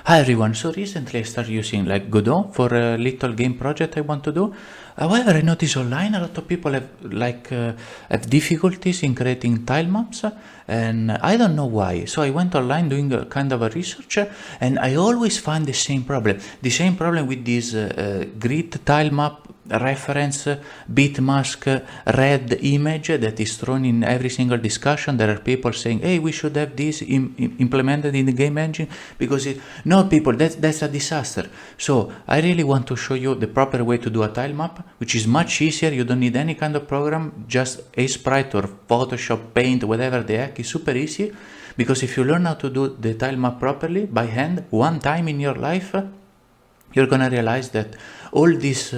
Hi everyone, so recently I started using like Godot for a little game project I want to do. However, I noticed online a lot of people have difficulties in creating tile maps, and I don't know why. So I went online doing a kind of a research, and I always find the same problem. The same problem with this grid tile map reference bit mask red image that is thrown in every single discussion. There are people saying, hey, we should have this implemented in the game engine because no, people, that's a disaster. So I really want to show you the proper way to do a tile map, which is much easier. You don't need any kind of program, just Aseprite or Photoshop, Paint, whatever the heck. Is super easy, because if you learn how to do the tile map properly by hand one time in your life, you're gonna realize that all this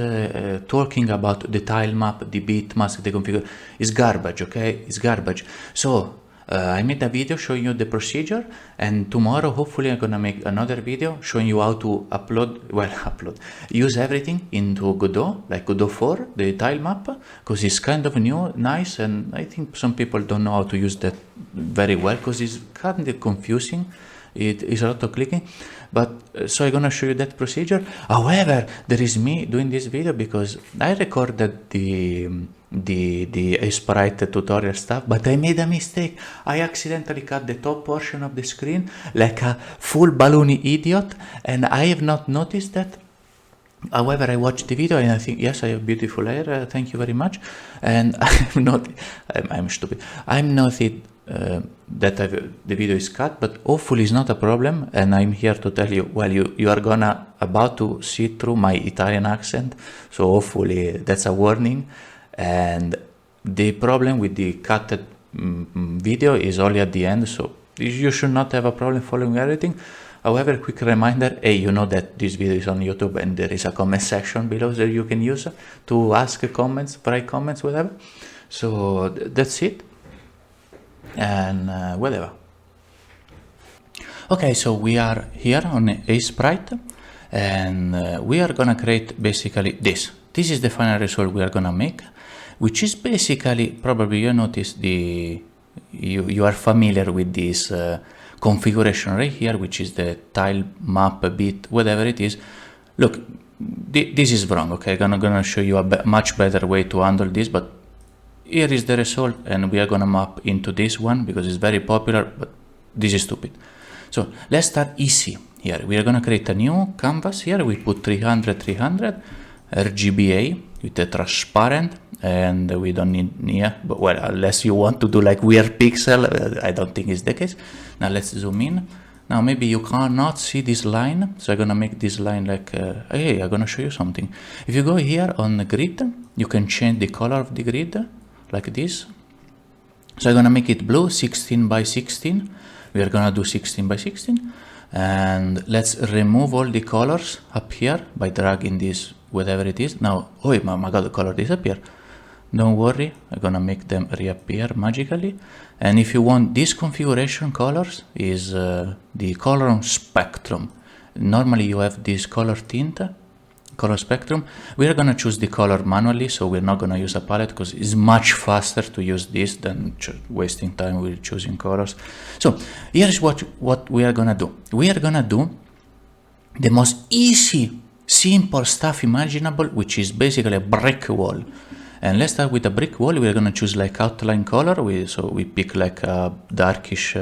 talking about the tile map, the bit mask, the configure is garbage, okay? It's garbage. So I made a video showing you the procedure, and tomorrow hopefully I'm gonna make another video showing you how to use everything into Godot, like Godot 4, the tile map, because it's kind of new, nice, and I think some people don't know how to use that very well because it's kind of confusing. It is a lot of clicking, but so I'm gonna show you that procedure. However, there is me doing this video because I recorded the Aseprite tutorial stuff, but I made a mistake. I accidentally cut the top portion of the screen like a full balloony idiot, and I have not noticed that. However, I watched the video and I think, yes, I have beautiful hair, thank you very much. And I'm stupid. I'm noted that the video is cut, but hopefully it's not a problem. And I'm here to tell you, well, you are about to see through my Italian accent. So hopefully that's a warning. And the problem with the cut video is only at the end. So you should not have a problem following everything. However, quick reminder, hey, you know that this video is on YouTube and there is a comment section below that you can use to ask comments, write comments, whatever. So that's it. And whatever. Okay, so we are here on Aseprite, and we are gonna create basically this. This is the final result we are gonna make, which is basically, probably you notice you are familiar with this configuration right here, which is the tile map bit, whatever it is. Look, this is wrong, okay? I'm gonna show you a much better way to handle this, but here is the result, and we are gonna map into this one because it's very popular, but this is stupid. So let's start easy here. We are gonna create a new canvas here. We put 300 RGBA with the transparent, and we don't need but well, unless you want to do like weird pixel, I don't think it's the case. Now let's zoom in. Now maybe you cannot see this line, so I'm gonna make this line like hey, I'm gonna show you something. If you go here on the grid, you can change the color of the grid like this. So I'm gonna make it blue, 16 by 16. We are gonna do 16 by 16, and let's remove all the colors up here by dragging this, whatever it is. Now, oh my god, the color disappear. Don't worry, I'm gonna make them reappear magically. And if you want this configuration colors is the color on spectrum. Normally you have this color tint, color spectrum. We are gonna choose the color manually, so we're not gonna use a palette because it's much faster to use this than wasting time with choosing colors. So here's what we are gonna do. We are gonna do the most easy, simple stuff imaginable, which is basically a brick wall. And let's start with a brick wall. We're gonna choose like outline color. So we pick like a darkish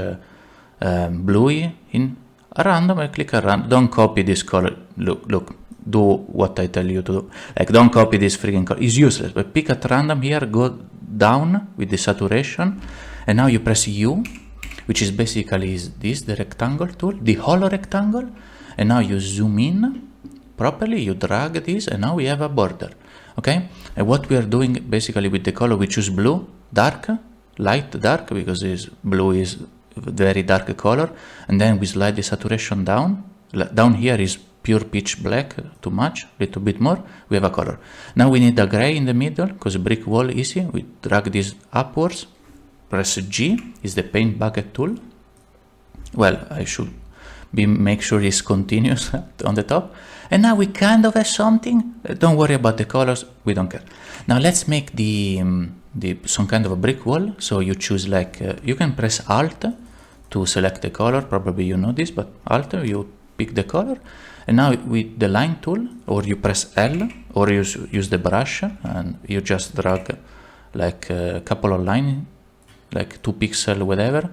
bluey in a random. I click around. Don't copy this color. Look. Do what I tell you to do. Like, don't copy this freaking color. It's useless. But pick at random here. Go down with the saturation, and now you press U, which is basically this, the rectangle tool, the hollow rectangle. And now you zoom in properly. You drag this, and now we have a border. Okay, and what we are doing basically with the color, we choose blue, dark, light, dark, because blue is very dark color, and then we slide the saturation down. Down here is pure pitch black, too much, little bit more, we have a color. Now we need a gray in the middle, because brick wall easy, we drag this upwards, press G, is the paint bucket tool. Well, I should make sure it's continuous on the top. And now we kind of have something. Don't worry about the colors, we don't care. Now let's make some kind of a brick wall. So you choose like, you can press Alt to select the color, probably you know this, but Alt, you pick the color, and now with the line tool, or you press L, or use the brush, and you just drag like a couple of lines, like 2 pixels, whatever.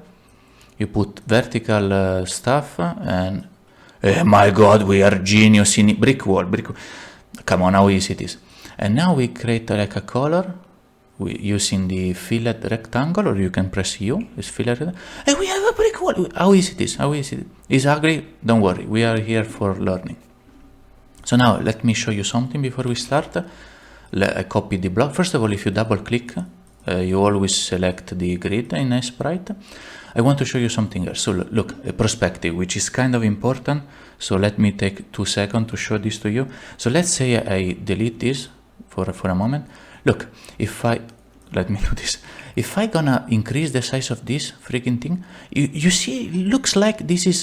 You put vertical stuff, and oh my god, we are genius in brick wall. Come on, how easy it is. And now we create like a color using the fillet rectangle, or you can press U, it's fillet, and we have a brick wall. How easy it is, how easy it is. It's ugly, don't worry, we are here for learning. So now let me show you something before we start. I copy the block. First of all, if you double click, you always select the grid in Aseprite. I want to show you something else. So look, a perspective, which is kind of important. So let me take 2 seconds to show this to you. So let's say I delete this for a moment. Look, let me do this. If I gonna increase the size of this freaking thing, you see, it looks like this is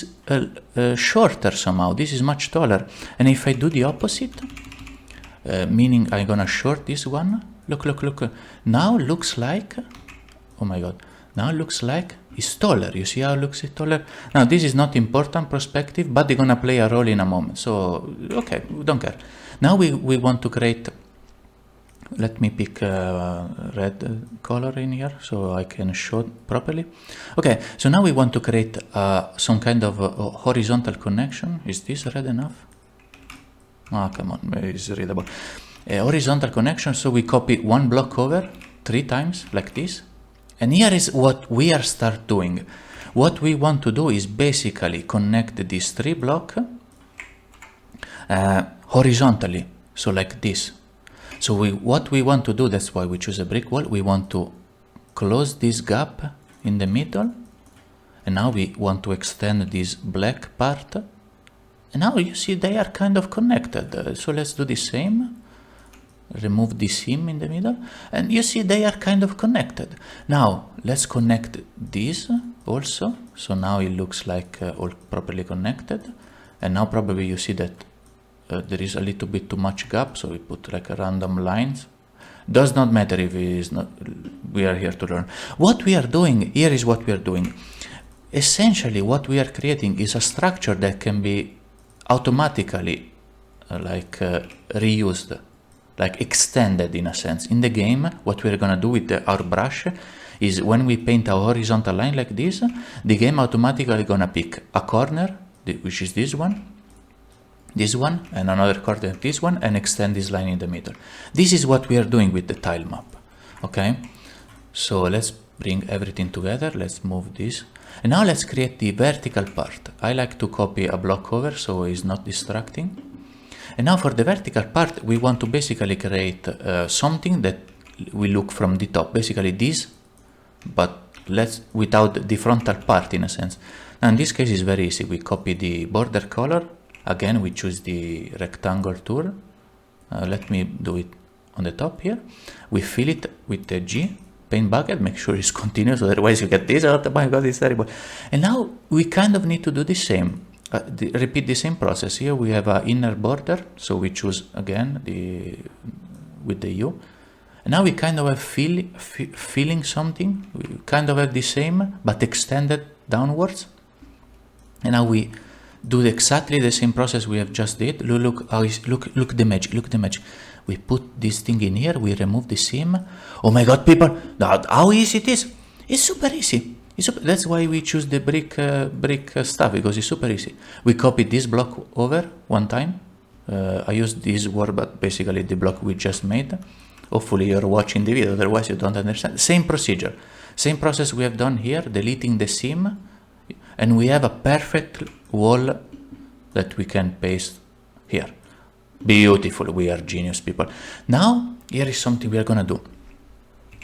shorter somehow. This is much taller. And if I do the opposite, meaning I'm gonna short this one, look. Now looks like, oh my god, now looks like it's taller. You see how it looks taller? Now this is not important perspective, but they're gonna play a role in a moment. So, okay, we don't care. Now we want to create, let me pick a red color in here so I can show it properly. Okay, so now we want to create some kind of horizontal connection. Is this red enough? Ah, come on, it's readable. A horizontal connection, so we copy one block over 3 times like this. And here is what we are start doing. What we want to do is basically connect these 3 blocks horizontally, so like this. So what we want to do, that's why we choose a brick wall, we want to close this gap in the middle, and now we want to extend this black part, and now you see they are kind of connected. So let's do the same. Remove the seam in the middle, and you see they are kind of connected. Now let's connect this also, so now it looks like all properly connected. And now probably you see that there is a little bit too much gap, so we put like a random lines. Does not matter if it is not, we are here to learn. What we are doing here is what we are doing. Essentially what we are creating is a structure that can be automatically reused, like extended in a sense. In the game, what we're gonna do with our brush is when we paint a horizontal line like this, the game automatically gonna pick a corner, which is this one, and another corner, this one, and extend this line in the middle. This is what we are doing with the tile map. Okay, so let's bring everything together. Let's move this, and now let's create the vertical part. I like to copy a block over so it's not distracting. And now for the vertical part, we want to basically create something that we look from the top, basically this, but without the frontal part in a sense. Now in this case it's very easy. We copy the border color. Again, we choose the rectangle tool. Let me do it on the top here. We fill it with the G paint bucket, make sure it's continuous, otherwise you get this, oh my god, it's terrible. And now we kind of need to do the same. Repeat the same process. Here we have an inner border, so we choose again with the U. And now we kind of have filling something. We kind of have the same, but extended downwards. And now we do exactly the same process we have just did. Look the magic. Look the magic. We put this thing in here. We remove the seam. Oh my god, people! How easy it is! It's super easy. That's why we choose the brick stuff, because it's super easy. We copy this block over 1 time. I use this word, but basically the block we just made. Hopefully you're watching the video, otherwise you don't understand. Same procedure, same process we have done here, deleting the seam, and we have a perfect wall that we can paste here. Beautiful, we are genius people. Now, here is something we are gonna do.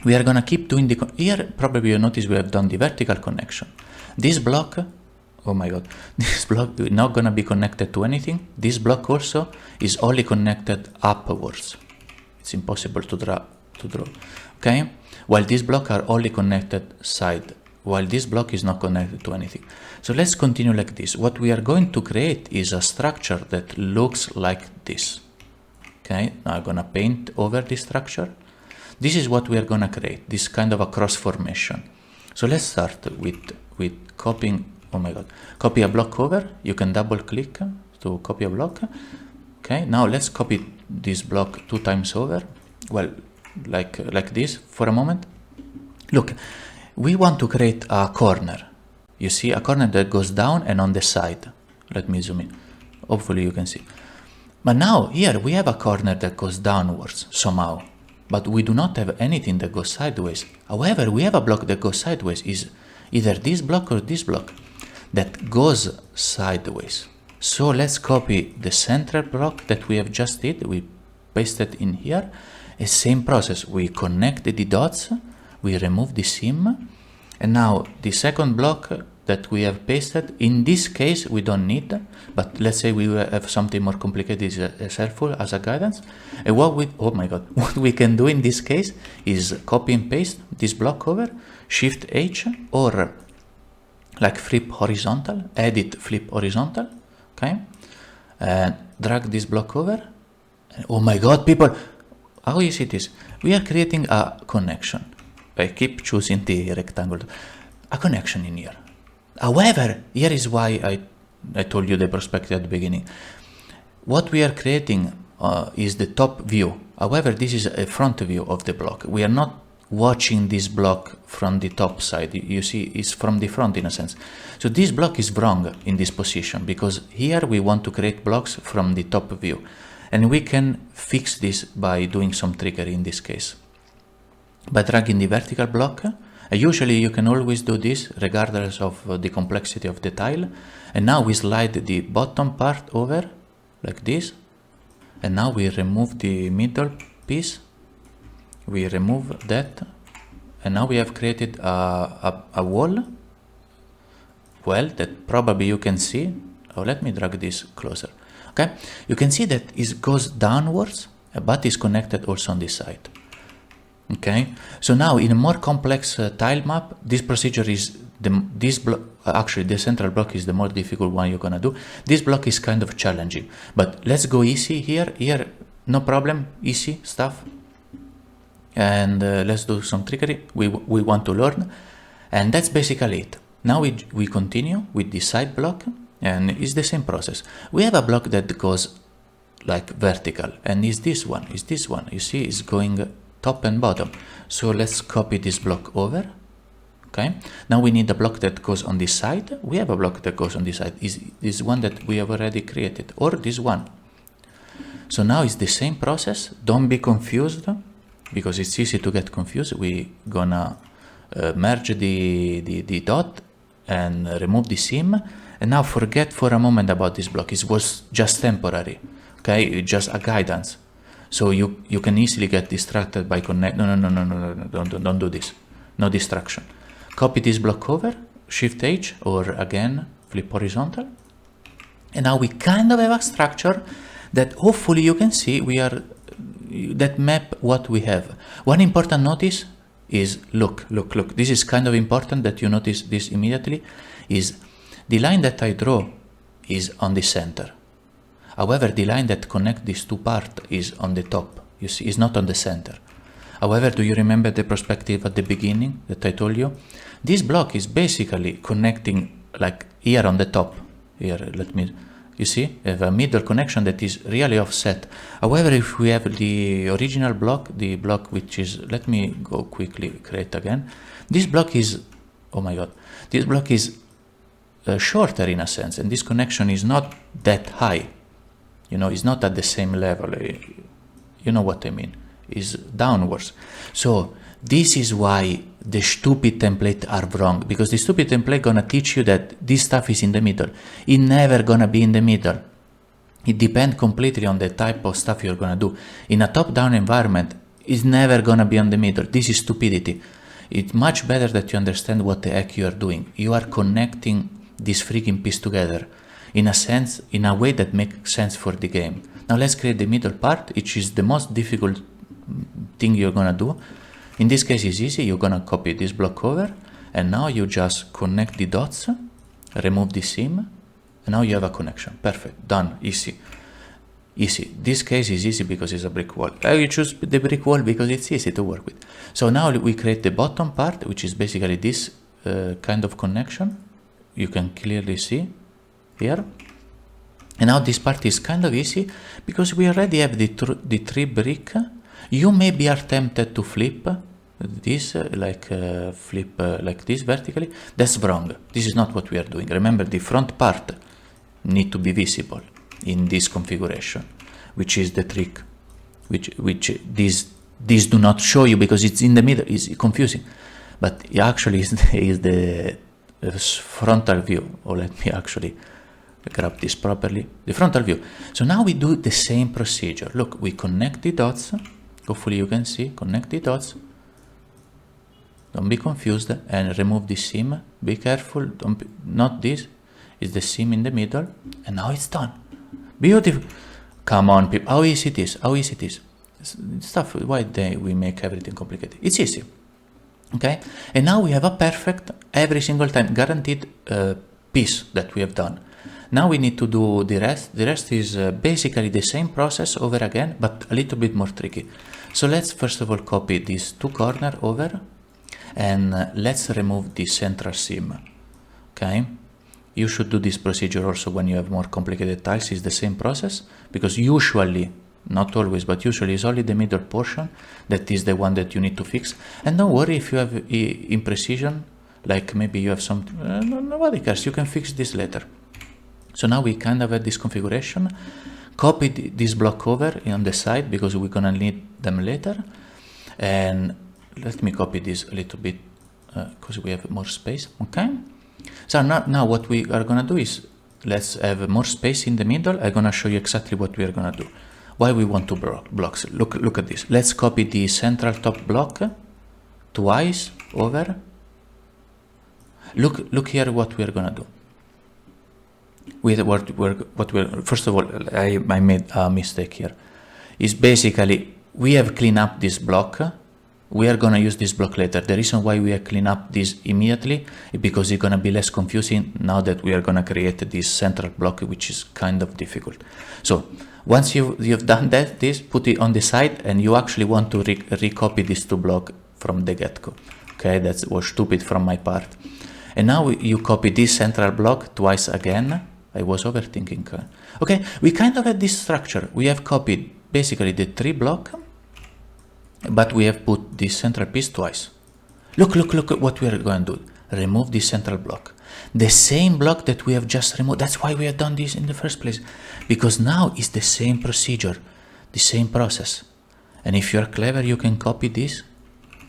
We are gonna keep doing here probably you notice we have done the vertical connection. This block, oh my god, this block is not gonna be connected to anything. This block also is only connected upwards. It's impossible to draw, okay? While this block are only connected side, while this block is not connected to anything. So let's continue like this. What we are going to create is a structure that looks like this. Okay, now I'm gonna paint over this structure. This is what we are gonna create, this kind of a cross formation. So let's start with copying oh my god, copy a block over. You can double click to copy a block. Okay, now let's copy this block 2 times over. Well, like this for a moment. Look, we want to create a corner. You see, a corner that goes down and on the side. Let me zoom in. Hopefully you can see. But now here we have a corner that goes downwards somehow, but we do not have anything that goes sideways. However, we have a block that goes sideways, is either this block or this block that goes sideways. So let's copy the central block that we have just did. We paste it in here. The same process. We connect the dots, we remove the seam, and now the second block that we have pasted, in this case we don't need, but let's say we have something more complicated is helpful as a guidance. And what we can do in this case is copy and paste this block over, Shift H, or like flip horizontal, edit flip horizontal, okay, and drag this block over. Oh my god, people, how easy it is. We are creating a connection. I keep choosing the rectangle, a connection in here. However, here is why I told you the perspective at the beginning. What we are creating is the top view. However, this is a front view of the block. We are not watching this block from the top side. You see, it's from the front in a sense. So this block is wrong in this position because here we want to create blocks from the top view. And we can fix this by doing some trickery in this case. By dragging the vertical block, usually you can always do this regardless of the complexity of the tile. And now we slide the bottom part over like this. And now we remove the middle piece. We remove that. And now we have created a wall. Well, that probably you can see. Oh, let me drag this closer. Okay, you can see that it goes downwards, but is connected also on this side. Okay, so now in a more complex tile map, this procedure is actually the central block is the more difficult one you're gonna do. This block is kind of challenging, but let's go easy here. Here, no problem, easy stuff. And let's do some trickery. We want to learn, and that's basically it. Now we continue with the side block, and it's the same process. We have a block that goes like vertical, and is this one. You see, it's going top and bottom. So let's copy this block over. Okay, now we need a block that goes on this side. We have a block that goes on this side. Is this one that we have already created, or this one? So now it's the same process. Don't be confused, because it's easy to get confused. We gonna merge the dot and remove the seam. And now forget for a moment about this block. It was just temporary. Okay, just a guidance. So you can easily get distracted by connect. No, don't do this. No distraction. Copy this block over, Shift H, or again, flip horizontal. And now we kind of have a structure that hopefully you can see that map what we have. One important notice is, look. This is kind of important that you notice this immediately, is the line that I draw is on the center. However, the line that connects these two parts is on the top. You see, it's not on the center. However, do you remember the perspective at the beginning that I told you? This block is basically connecting like here on the top. Here, you see, I have a middle connection that is really offset. However, if we have the original block, the block which is, let me go quickly create again. This block is, oh my god, this block is shorter in a sense, and this connection is not that high. You know, it's not at the same level. You know what I mean? It's downwards. So this is why the stupid template are wrong, because the stupid template gonna teach you that this stuff is in the middle. It never gonna be in the middle. It depends completely on the type of stuff you're gonna do. In a top-down environment, it's never gonna be on the middle. This is stupidity. It's much better that you understand what the heck you are doing. You are connecting this freaking piece together in a sense, in a way that makes sense for the game. Now let's create the middle part, which is the most difficult thing you're gonna do. In this case, it's easy. You're gonna copy this block over, and now you just connect the dots, remove the seam, and now you have a connection. Perfect, done, easy. This case is easy because it's a brick wall. I choose the brick wall because it's easy to work with. So now we create the bottom part, which is basically this kind of connection. you can clearly see here. And now this part is kind of easy because we already have the 3 brick. You maybe are tempted to flip this, flip like this vertically. That's wrong. This is not what we are doing. Remember, the front part need to be visible in this configuration, which is the trick, which these do not show you because it's in the middle. It's confusing, but it actually is the frontal view. Or let me actually grab this properly, the frontal view. So now we do the same procedure. Look, we connect the dots. Hopefully you can see, connect the dots. Don't be confused and remove the seam. Be careful, not this, is the seam in the middle. And now it's done. Beautiful. Come on, people, how easy it is, how easy it is. Stuff, why we make everything complicated? It's easy, okay? And now we have a perfect, every single time, guaranteed piece that we have done. Now we need to do the rest. The rest is basically the same process over again, but a little bit more tricky. So let's first of all copy these 2 corners over, and let's remove the central seam, okay? You should do this procedure also when you have more complicated tiles. It's the same process, because usually, not always, but usually it's only the middle portion that is the one that you need to fix. And don't worry if you have imprecision, like maybe you have some, nobody cares, you can fix this later. So now we kind of have this configuration. Copy this block over on the side because we're gonna need them later. And let me copy this a little bit because we have more space, okay? So now what we are gonna do is, let's have more space in the middle. I'm gonna show you exactly what we are gonna do. Why we want 2 blocks. Look at this. Let's copy the central top block twice over. Look here what we are gonna do. First of all, I made a mistake here. Is basically we have cleaned up this block. We are gonna use this block later. The reason why we have cleaned up this immediately is because it's gonna be less confusing now that we are gonna create this central block, which is kind of difficult. So once you've done that, put it on the side, and you actually want to recopy these 2 blocks from the get-go. Okay, that was stupid from my part. And now you copy this central block twice again. I was overthinking. Okay, we kind of had this structure. We have copied basically the 3 blocks, but we have put this central piece twice. Look at what we are going to do. Remove this central block. The same block that we have just removed. That's why we have done this in the first place. Because now it's the same procedure, the same process. And if you are clever, you can copy this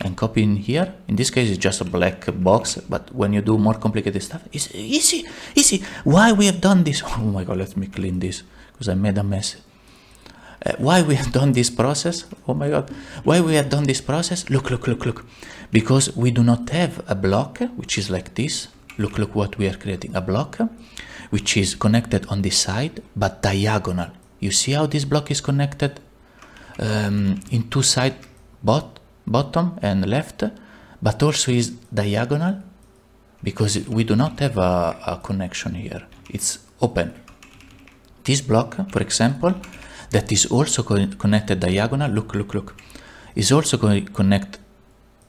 and copy in here. In this case, it's just a black box, but when you do more complicated stuff, it's easy. Why we have done this? Oh my God, let me clean this because I made a mess. Why we have done this process? Oh my God, why we have done this process? Look. Because we do not have a block, which is like this. Look what we are creating. A block, which is connected on the side, but diagonal. You see how this block is connected in 2 sides, bottom and left, but also is diagonal because we do not have a connection here. It's open. This block, for example, that is also connected diagonal, look, is also going to connect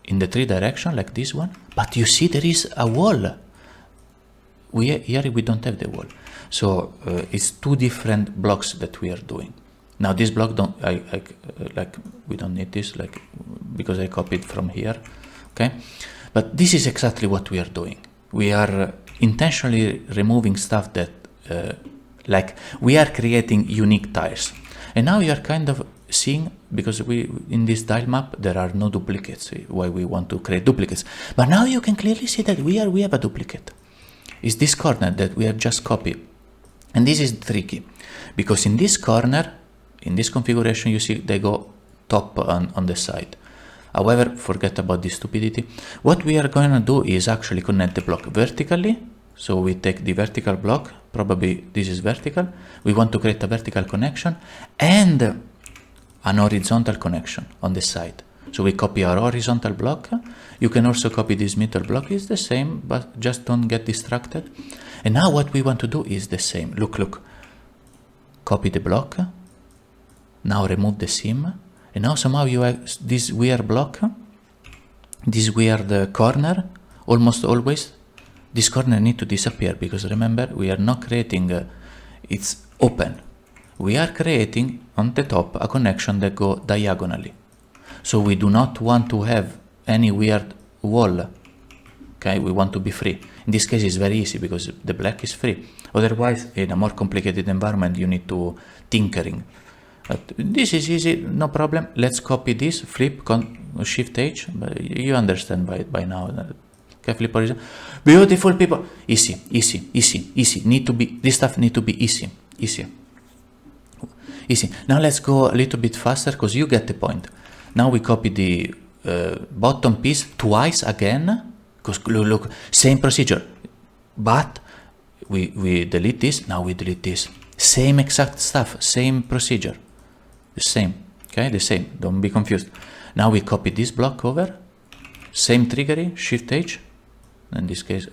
in the 3 directions like this one, but you see there is a wall. Here we don't have the wall. So it's 2 different blocks that we are doing. Now this block we don't need this because I copied from here, okay? But this is exactly what we are doing. We are intentionally removing stuff that we are creating unique tiles. And now you are kind of seeing, because in this tilemap there are no duplicates, why we want to create duplicates. But now you can clearly see that we have a duplicate. It's this corner that we have just copied. And this is tricky because in this corner, in this configuration, you see they go top on the side. However, forget about this stupidity. What we are going to do is actually connect the block vertically. So we take the vertical block, probably this is vertical. We want to create a vertical connection and an horizontal connection on the side. So we copy our horizontal block. You can also copy this middle block, it's the same, but just don't get distracted. And now what we want to do is the same. Look. Copy the block. Now remove the seam. And now somehow you have this weird block, this weird corner, almost always this corner need to disappear, because remember, we are not creating, it's open. We are creating on the top a connection that go diagonally. So we do not want to have any weird wall. Okay, we want to be free. In this case, it's very easy because the black is free. Otherwise, in a more complicated environment, you need to tinkering. But this is easy, no problem. Let's copy this, flip, Shift H. But you understand by now. Okay, flip horizon. Beautiful people. Easy, easy, easy, easy. Need to be, this stuff need to be easy, easy, easy. Now let's go a little bit faster because you get the point. Now we copy the bottom piece twice again, because look, same procedure, but we delete this, now we delete this. Same exact stuff, same procedure, the same, okay, the same, don't be confused. Now we copy this block over, same triggery, Shift H, in this case,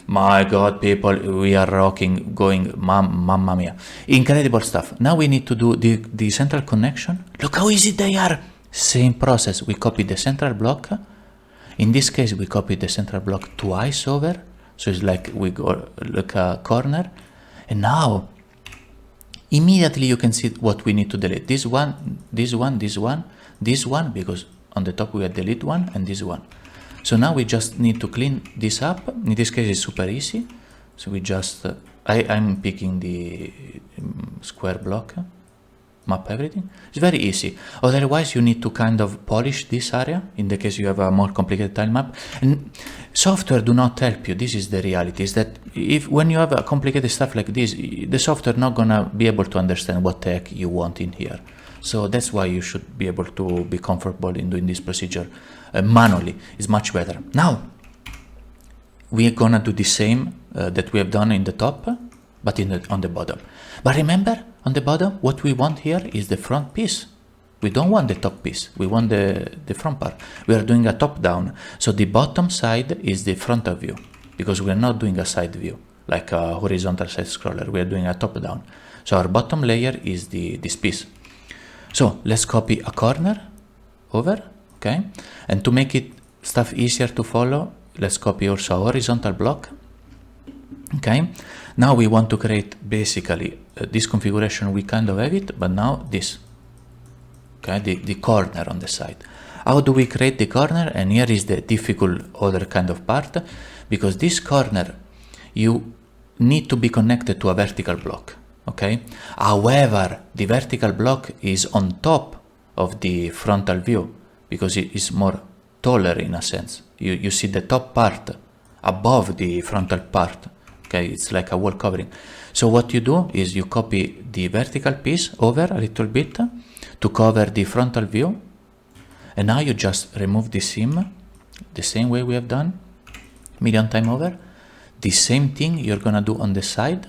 my god, people, we are rocking, going, mamma mia, incredible stuff. Now we need to do the central connection. Look how easy they are. Same process, we copy the central block. In this case, we copy the central block twice over, so it's like we go like a corner. And now, immediately you can see what we need to delete. This one, this one, this one, this one, because on the top we have delete one, and this one. So now we just need to clean this up. In this case, it's super easy. So we just, I'm picking the square block, map everything. It's very easy. Otherwise, you need to kind of polish this area in the case you have a more complicated tile map. And software do not help you. This is the reality, is that when you have a complicated stuff like this, the software not gonna be able to understand what the heck you want in here. So that's why you should be able to be comfortable in doing this procedure manually. It's much better. Now, we are gonna do the same that we have done in the top, but on the bottom. But remember, on the bottom, what we want here is the front piece. We don't want the top piece. We want the front part. We are doing a top down. So the bottom side is the frontal view, because we are not doing a side view, like a horizontal side scroller. We are doing a top down. So our bottom layer is this piece. So let's copy a corner over, okay? And to make it stuff easier to follow, let's copy also a horizontal block, okay? Now we want to create basically this configuration, we kind of have it, but now this, okay, the corner on the side. How do we create the corner? And here is the difficult other kind of part, because this corner, you need to be connected to a vertical block, okay? However, the vertical block is on top of the frontal view, because it is more taller in a sense. You see the top part above the frontal part. Okay, it's like a wall covering. So what you do is you copy the vertical piece over a little bit to cover the frontal view. And now you just remove the seam the same way we have done million times over. The same thing you're gonna do on the side.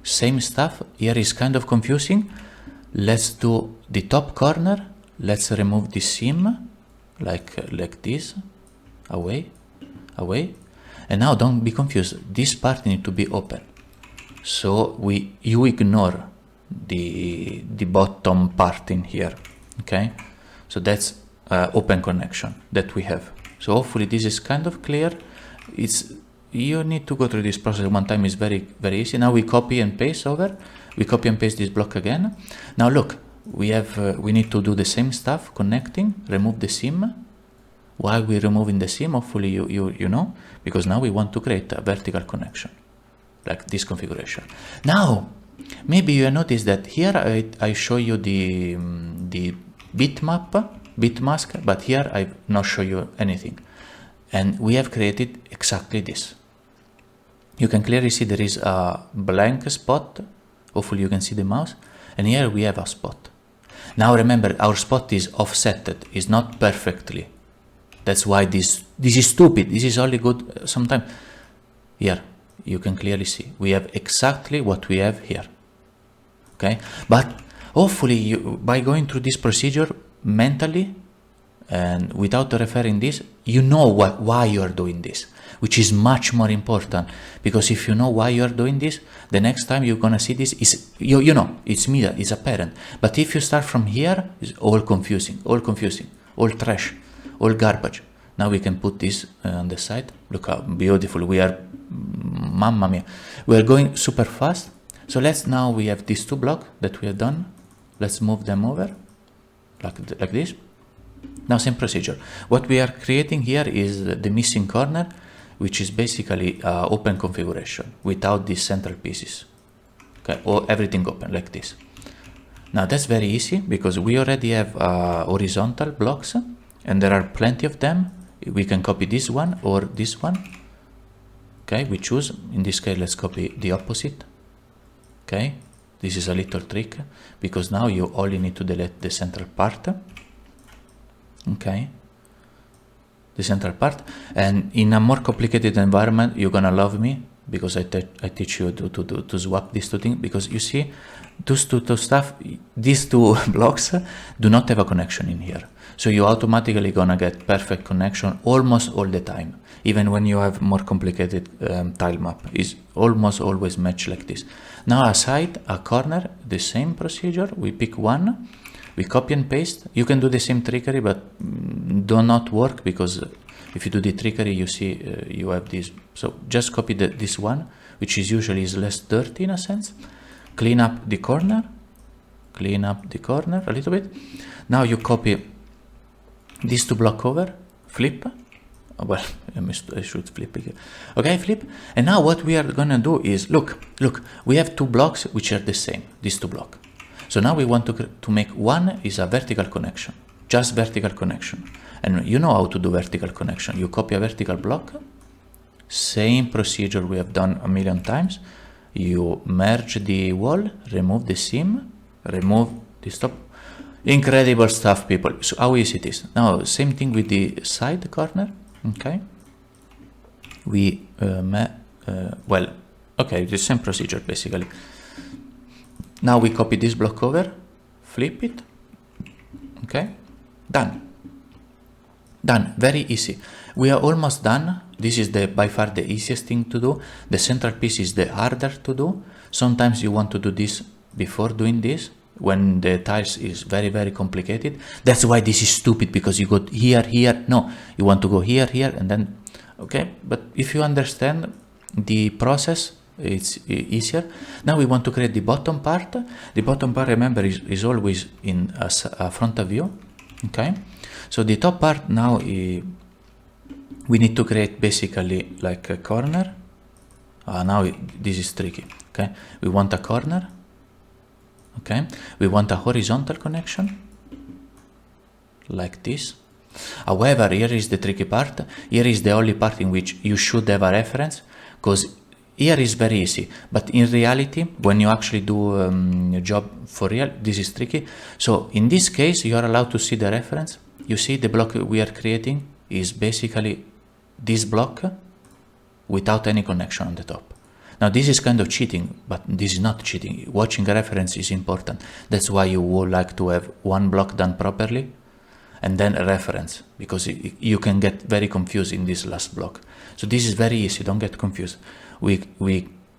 Same stuff. Here is kind of confusing. Let's do the top corner. Let's remove the seam like this. Away. And now don't be confused, this part needs to be open. So you ignore the bottom part in here, okay? So that's open connection that we have. So hopefully this is kind of clear. You need to go through this process one time, is very, very easy. Now we copy and paste over. We copy and paste this block again. Now look, we need to do the same stuff, connecting, remove the seam. While we're removing the seam, hopefully you know, because now we want to create a vertical connection, like this configuration. Now, maybe you notice that here I show you the bit mask, but here I not show you anything. And we have created exactly this. You can clearly see there is a blank spot. Hopefully you can see the mouse. And here we have a spot. Now remember, our spot is offsetted, is not perfectly. That's why this is stupid. This is only good sometimes. Here, you can clearly see. We have exactly what we have here. Okay? But hopefully, by going through this procedure mentally and without referring this, you know why you are doing this, which is much more important. Because if you know why you are doing this, the next time you're going to see this, you know, it's immediate, it's apparent. But if you start from here, it's all confusing, all trash. All garbage. Now we can put this on the side. Look how beautiful we are. Mamma mia. We are going super fast. So now we have these two blocks that we have done. Let's move them over like this. Now same procedure. What we are creating here is the missing corner, which is basically open configuration without these central pieces. Okay, or everything open like this. Now that's very easy because we already have horizontal blocks and there are plenty of them. We can copy this one or this one. Okay, we choose. In this case, let's copy the opposite. Okay, this is a little trick because now you only need to delete the central part. Okay, the central part. And in a more complicated environment, you're gonna love me because I teach you to swap these two things, because you see these two blocks do not have a connection in here. So you're automatically gonna get perfect connection almost all the time. Even when you have more complicated tile map, is almost always match like this. Now a corner, the same procedure. We pick one, we copy and paste. You can do the same trickery, but do not work because if you do the trickery, you see you have this. So just copy this one, which is usually less dirty in a sense. Clean up the corner a little bit. Now you copy these two block over, flip. Well, I should flip again. Okay, flip. And now what we are gonna do is, look, we have two blocks which are the same, these two blocks. So now we want to make one is a vertical connection, just vertical connection. And you know how to do vertical connection. You copy a vertical block, same procedure we have done a million times. You merge the wall, remove the seam, remove the top. Incredible stuff, people. So how easy it is. Now, same thing with the side corner. Okay. We, okay, the same procedure basically. Now we copy this block over, flip it. Okay. Done. Done. Very easy. We are almost done. This is by far the easiest thing to do. The central piece is the harder to do. Sometimes you want to do this before doing this when the tiles is very, very complicated. That's why this is stupid, because you go here. No, you want to go here, and then, okay. But if you understand the process, it's easier. Now we want to create the bottom part. The bottom part, remember, is always in a front of view. Okay. So the top part now, we need to create basically like a corner. Now this is tricky. Okay, we want a corner. Okay, we want a horizontal connection like this. However, here is the tricky part. Here is the only part in which you should have a reference, because here is very easy, but in reality, when you actually do a job for real, this is tricky. So in this case, you are allowed to see the reference. You see the block we are creating is basically this block without any connection on the top. Now this is kind of cheating, but this is not cheating. Watching a reference is important. That's why you would like to have one block done properly and then a reference, because you can get very confused in this last block. So this is very easy, don't get confused. We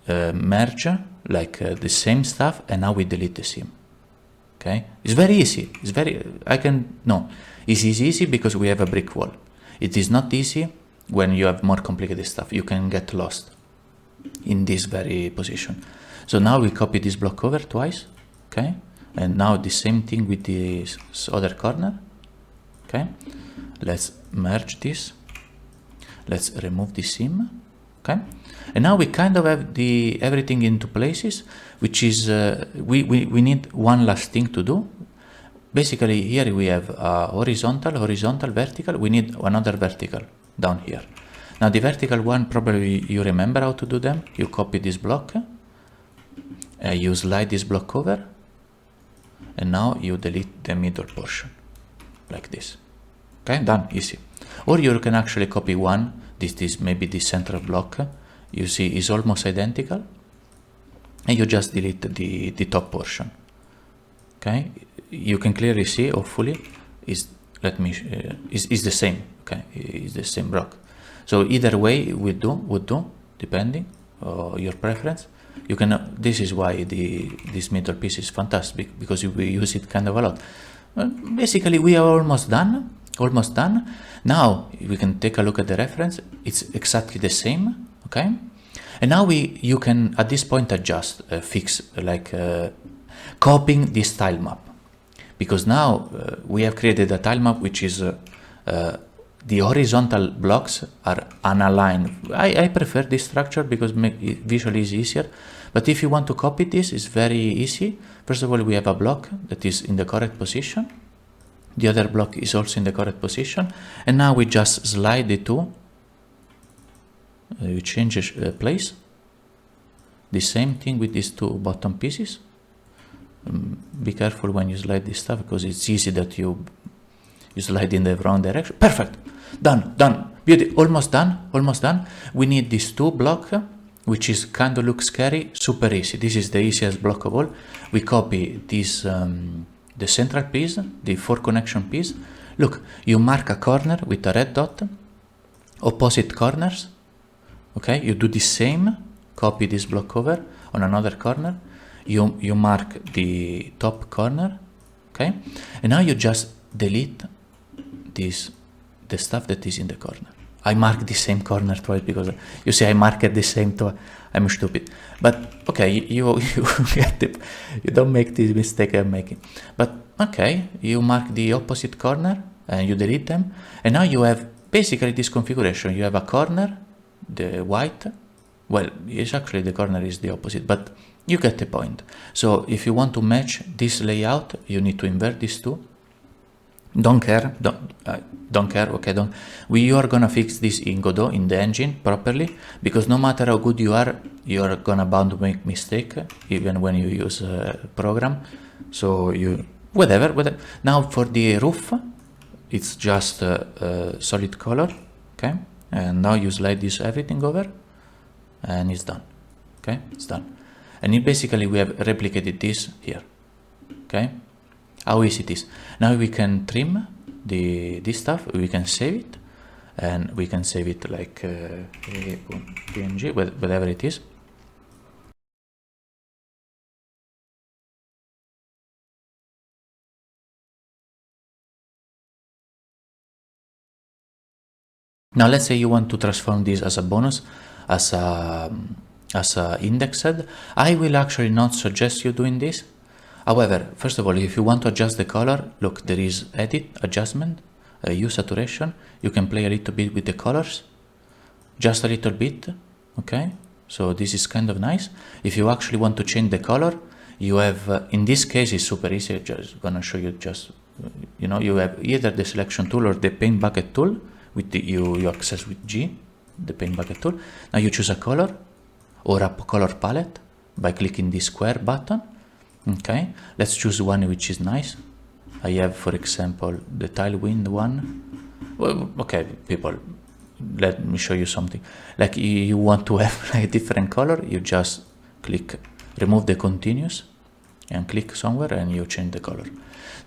merge like the same stuff, and now we delete the seam. Okay, it's very easy. It's easy because we have a brick wall. It is not easy when you have more complicated stuff. You can get lost in this very position. So now we copy this block over twice. Okay, and now the same thing with this other corner. Okay, let's merge this. Let's remove the seam. Okay, and now we kind of have everything into places, which is we need one last thing to do. Basically, here we have horizontal, vertical. We need another vertical down here. Now the vertical one, probably you remember how to do them. You copy this block, you slide this block over, and now you delete the middle portion like this. Okay, done, easy. Or you can actually copy one. This maybe the central block, you see, is almost identical, and you just delete the top portion. Okay, you can clearly see, hopefully, is the same. Okay, is the same block. So either way would do depending your preference. You can. This is why this middle piece is fantastic, because we use it kind of a lot. Basically, we are almost done. almost done. Now we can take a look at the reference. It's exactly the same, okay? And now you can at this point adjust, fix, like copying this tile map, because now we have created a tile map which is the horizontal blocks are unaligned. I prefer this structure because make it visually is easier. But if you want to copy this, it's very easy. First of all, we have a block that is in the correct position. The other block is also in the correct position. And now we just slide the two. You change place. The same thing with these two bottom pieces. Be careful when you slide this stuff because it's easy that you slide in the wrong direction. Perfect. Done. Beauty. Almost done. We need these two blocks, which is kind of looks scary. Super easy. This is the easiest block of all. We copy this, the central piece, the 4 connection piece. Look, you mark a corner with a red dot, opposite corners. Okay, you do the same. Copy this block over on another corner. You mark the top corner. Okay, and now you just delete the stuff that is in the corner. I mark the same corner twice because you see I mark it the same twice. I'm stupid, but okay, you get it. You don't make this mistake I'm making. But okay, you mark the opposite corner and you delete them, and now you have basically this configuration. You have a corner, the white. Well, it's actually the corner is the opposite, but you get the point. So if you want to match this layout, you need to invert these two. Don't care. Okay, we are gonna fix this in Godot in the engine properly, because no matter how good you are gonna bound to make mistake even when you use a program. So you whatever. Now for the roof, it's just a solid color. Okay, and now you slide this everything over, and it's done. Okay, it's done. And basically we have replicated this here. Okay. How easy it is. Now we can trim this stuff, we can save it, and we can save it like PNG, whatever it is. Now let's say you want to transform this as a bonus, as a indexed. I will actually not suggest you doing this. However, first of all, if you want to adjust the color, look, there is edit, adjustment, hue saturation. You can play a little bit with the colors, just a little bit, okay? So this is kind of nice. If you actually want to change the color, you have, in this case, it's super easy. I'm just gonna show you just, you know, you have either the selection tool or the paint bucket tool with the, you access with G, the paint bucket tool. Now you choose a color or a color palette by clicking the square button. Okay, let's choose one which is nice. I have, for example, the Tailwind one. Well, okay, people, let me show you something. Like you want to have like a different color, you just click, remove the continuous and click somewhere and you change the color.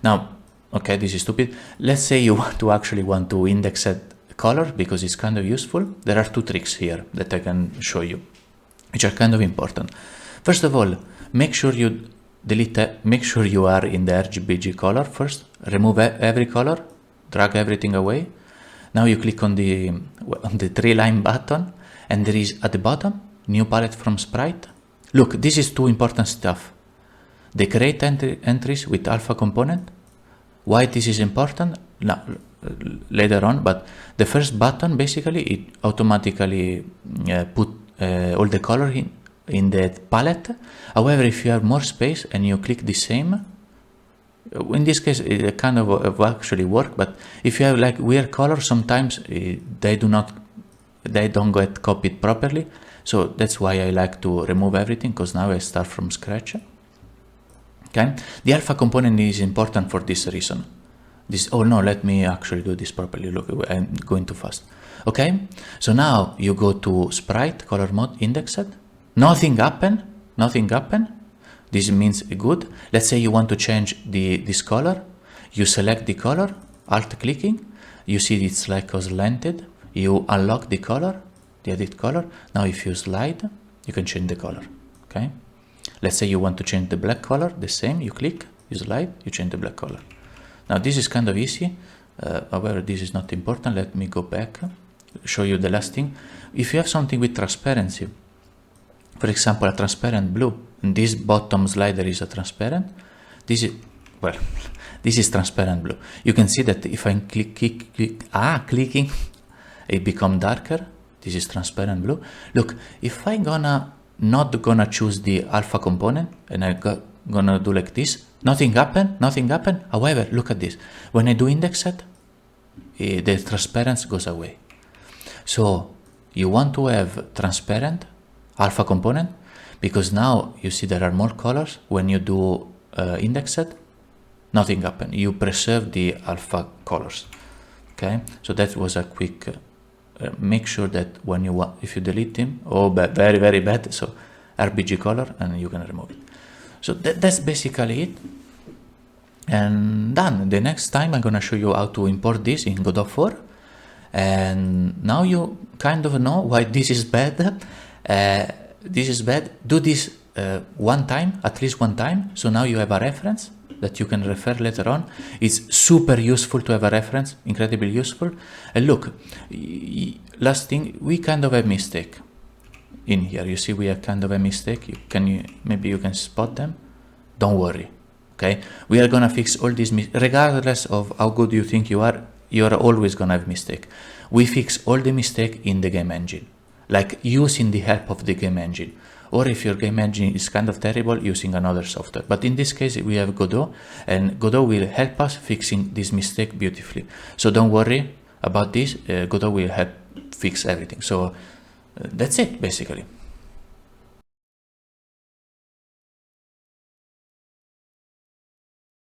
Now, okay, this is stupid. Let's say you want to index a color because it's kind of useful. There are two tricks here that I can show you, which are kind of important. First of all, make sure you make sure you are in the RGBG color first. Remove every color, drag everything away. Now you click on the 3-line button, and there is at the bottom new palette from Sprite. Look, this is two important stuff. The create entries with alpha component. Why this is important? Now, later on, but the first button basically it automatically put all the color in the palette. However, if you have more space and you click the same, in this case it kind of actually work, but if you have like weird colors, sometimes they don't get copied properly. So that's why I like to remove everything, because now I start from scratch. Okay, the alpha component is important for this reason. Oh no, let me actually do this properly. Look, I'm going too fast. Okay, so now you go to Sprite, color mode, indexed. Nothing happen. This means good. Let's say you want to change this color. You select the color, alt clicking. You see it's like slanted. You unlock the color, the edit color. Now if you slide, you can change the color. Okay. Let's say you want to change the black color. The same. You click, you slide, you change the black color. Now this is kind of easy. However, this is not important. Let me go back, show you the last thing. If you have something with transparency, for example, a transparent blue, and this bottom slider is a transparent, this is, well, this is transparent blue. You can see that if I'm clicking, it become darker. This is transparent blue. Look, if I not gonna choose the alpha component and gonna do like this, nothing happen. However, look at this. When I do index set, the transparency goes away. So you want to have transparent alpha component, because now you see there are more colors. When you do index set, nothing happen. You preserve the alpha colors. Okay, so that was a quick. Make sure that when if you delete them, very, very bad. So RGB color, and you can remove it. So that's basically it. And done. The next time I'm gonna show you how to import this in Godot 4. And now you kind of know why this is bad. This is bad. Do this one time, at least one time. So now you have a reference that you can refer later on. It's super useful to have a reference, incredibly useful. And look, last thing, we kind of have mistake in here. You see, we have kind of a mistake. Maybe you can spot them. Don't worry. Okay, we are gonna fix all these regardless of how good you think you are always gonna have mistake. We fix all the mistake in the game engine, like using the help of the game engine, or if your game engine is kind of terrible, using another software. But in this case, we have Godot, and Godot will help us fixing this mistake beautifully. So don't worry about this. Godot will help fix everything. So that's it basically.